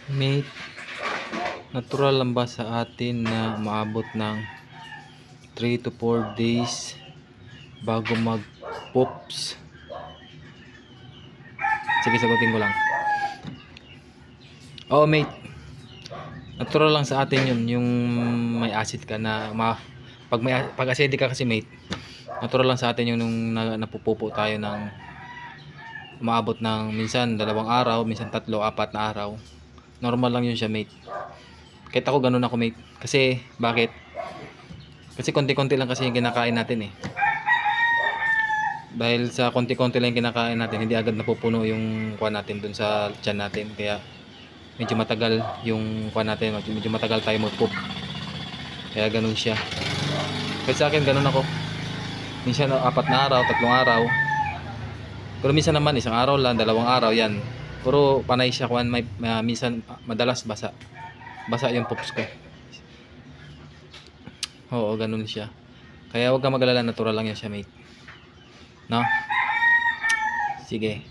Mate, natural lang ba sa atin na maabot ng 3 to 4 days bago mag-poops? Sige, sagutin ko lang. Oo, mate. Natural lang sa atin yun, yung may acid ka na pag acidic ka kasi, mate. Natural lang sa atin yung nung napupupo tayo ng umaabot ng minsan 2 araw, minsan 3, 4 na araw. Normal lang yun siya, mate. Kahit ako ganun ako, mate. Kasi bakit? Kasi konti-konti lang kasi yung kinakain natin eh. Dahil sa konti-konti lang yung kinakain natin, hindi agad napupuno yung kuha natin dun sa tiyan natin. Kaya medyo matagal yung kuha natin, medyo matagal tayo mag-poop. Kaya ganun siya. Kasi sa akin ganun ako. Minsan 4 na araw, 3 araw. Pero minsan naman 1 araw lang, 2 araw yan. Puro panay siya kuan, minsan madalas basa. Basa yung poops ko. Oo, ganun siya. Kaya huwag kang mag-alala, natural lang yan siya, mate. No? Sige.